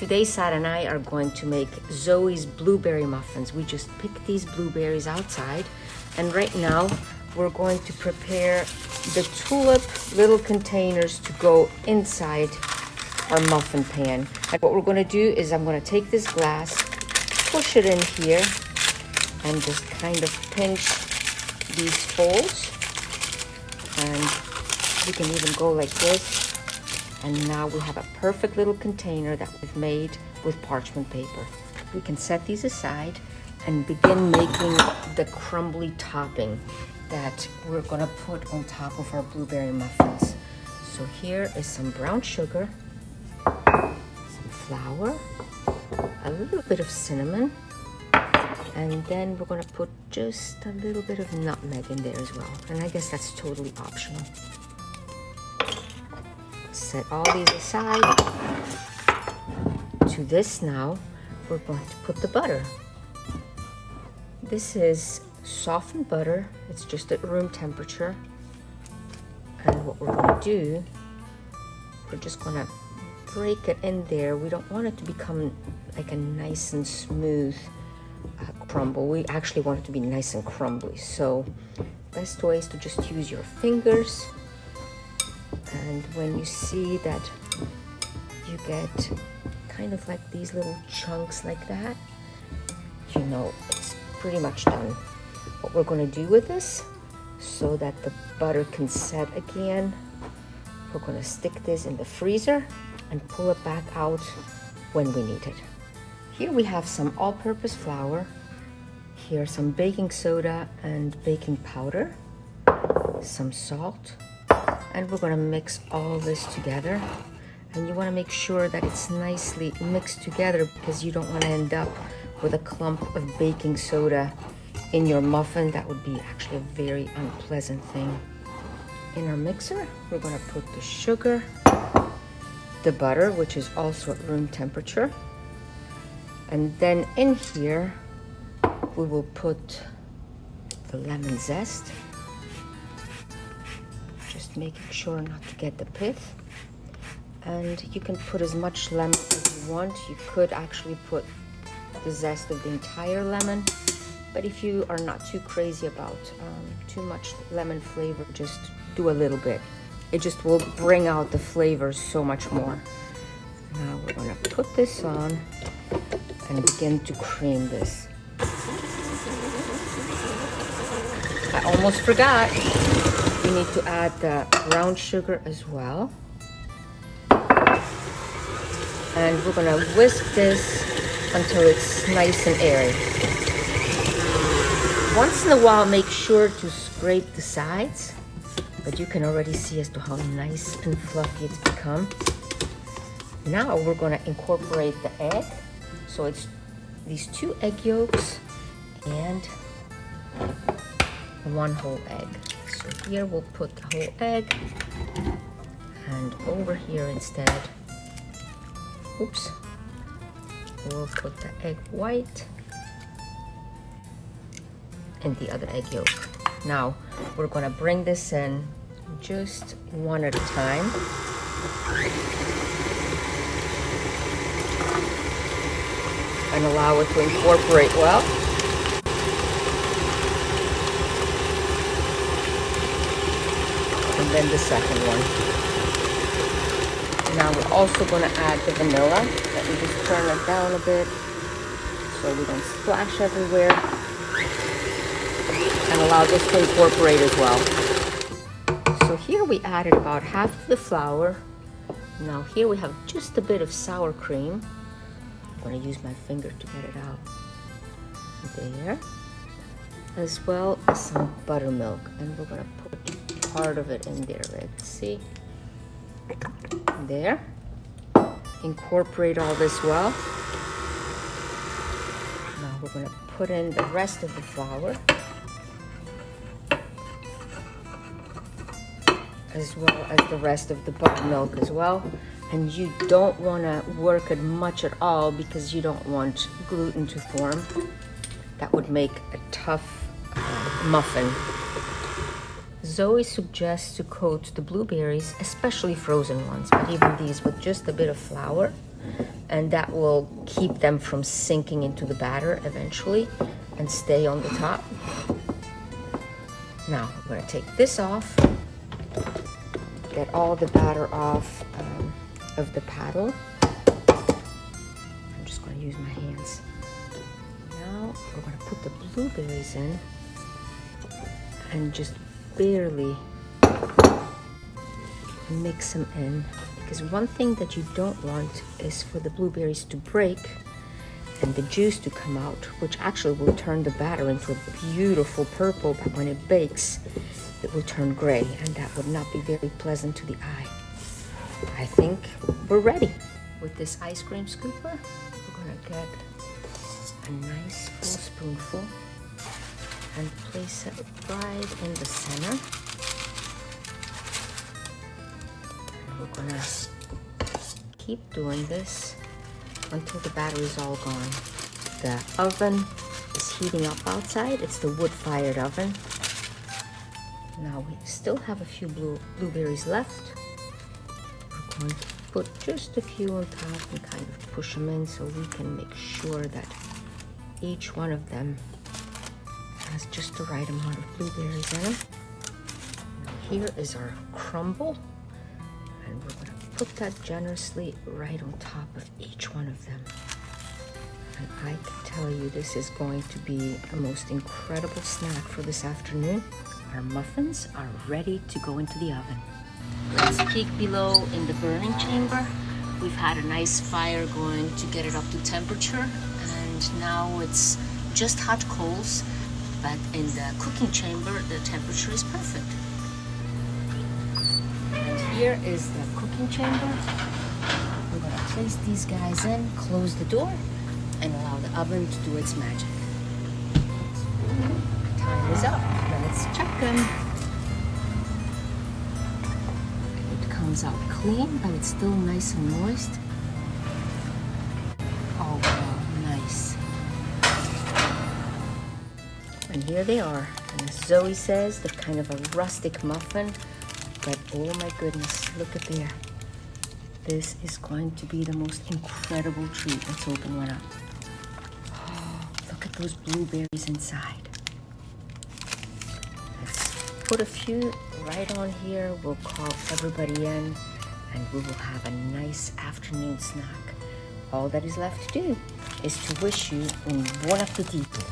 Today, Sad and I are going to make Zoe's blueberry muffins. We just picked these blueberries outside, and right now we're going to prepare the tulip little containers to go inside our muffin pan. And what we're going to do is I'm going to take this glass, push it in here, and just kind of pinch these folds. And you can even go like this. And now we have a perfect little container that we've made with parchment paper. We can set these aside and begin making the crumbly topping that we're gonna put on top of our blueberry muffins. So here is some brown sugar, some flour, a little bit of cinnamon, and then we're gonna put just a little bit of nutmeg in there as well. And I guess that's totally optional. Set all these aside. To this now, we're going to put the butter. This is softened butter. It's just at room temperature. And what we're going to do, we're just going to break it in there. We don't want it to become like a nice and smooth crumble. We actually want it to be nice and crumbly. So best way is to just use your fingers. And when you see that you get kind of like these little chunks like that, you know it's pretty much done. What we're going to do with this, so that the butter can set again, we're going to stick this in the freezer and pull it back out when we need it. Here we have some all-purpose flour. Here some baking soda and baking powder, some salt. And we're going to mix all this together, and you want to make sure that it's nicely mixed together because you don't want to end up with a clump of baking soda in your muffin. That would be actually a very unpleasant thing. In our mixer, we're going to put the sugar, the butter, which is also at room temperature, and then in here we will put the lemon zest. Just making sure not to get the pith. And you can put as much lemon as you want. You could actually put the zest of the entire lemon, but if you are not too crazy about too much lemon flavor, just do a little bit. It just will bring out the flavor so much more. Now we're going to put this on and begin to cream this. I almost forgot. We need to add the brown sugar as well. And we're gonna whisk this until it's nice and airy. Once in a while, make sure to scrape the sides, but you can already see as to how nice and fluffy it's become. Now we're gonna incorporate the egg. So it's these 2 egg yolks and 1 whole egg. So here we'll put the whole egg, and over here instead, oops, we'll put the egg white and the other egg yolk. Now we're gonna bring this in just one at a time. And allow it to incorporate well. And then the second one. Now we're also going to add the vanilla. Let me just turn it down a bit so we don't splash everywhere. And allow this to incorporate as well. So here we added about half of the flour. Now here we have just a bit of sour cream. I'm going to use my finger to get it out. There. As well as some buttermilk. And we're going to put part of it in there, let's see. There. Incorporate all this well. Now we're going to put in the rest of the flour, as well as the rest of the buttermilk as well. And you don't want to work it much at all because you don't want gluten to form. That would make a tough muffin. Zoe suggests to coat the blueberries, especially frozen ones, but even these, with just a bit of flour. and that will keep them from sinking into the batter eventually and stay on the top. Now I'm going to take this off, get all the batter off of the paddle. I'm just going to use my hands. Now we're going to put the blueberries in and just barely mix them in, because one thing that you don't want is for the blueberries to break and the juice to come out, which actually will turn the batter into a beautiful purple, but when it bakes it will turn gray, and that would not be very pleasant to the eye. I think we're ready. With this ice cream scooper, we're going to get a nice full spoonful and place it right in the center. And we're going to keep doing this until the batter is all gone. The oven is heating up outside. It's the wood-fired oven. Now we still have a few blueberries left. We're going to put just a few on top and kind of push them in so we can make sure that each one of them has just the right amount of blueberries in it. Now here is our crumble, and we're going to put that generously right on top of each one of them. And I can tell you, this is going to be a most incredible snack for this afternoon. Our muffins are ready to go into the oven. Let's peek below in the burning chamber. We've had a nice fire going to get it up to temperature, and now it's just hot coals, but in the cooking chamber the temperature is perfect. And here is the cooking chamber. We're going to place these guys in, close the door, and allow the oven to do its magic. Time is up. Let's check them. It comes out clean, but it's still nice and moist. Oh wow, nice. And here they are. And as Zoe says, they're kind of a rustic muffin, but oh my goodness, look at there. This is going to be the most incredible treat. Let's open one up. Oh, look at those blueberries inside. Put a few right on here. We'll call everybody in and we will have a nice afternoon snack. All that is left to do is to wish you un buon appetito.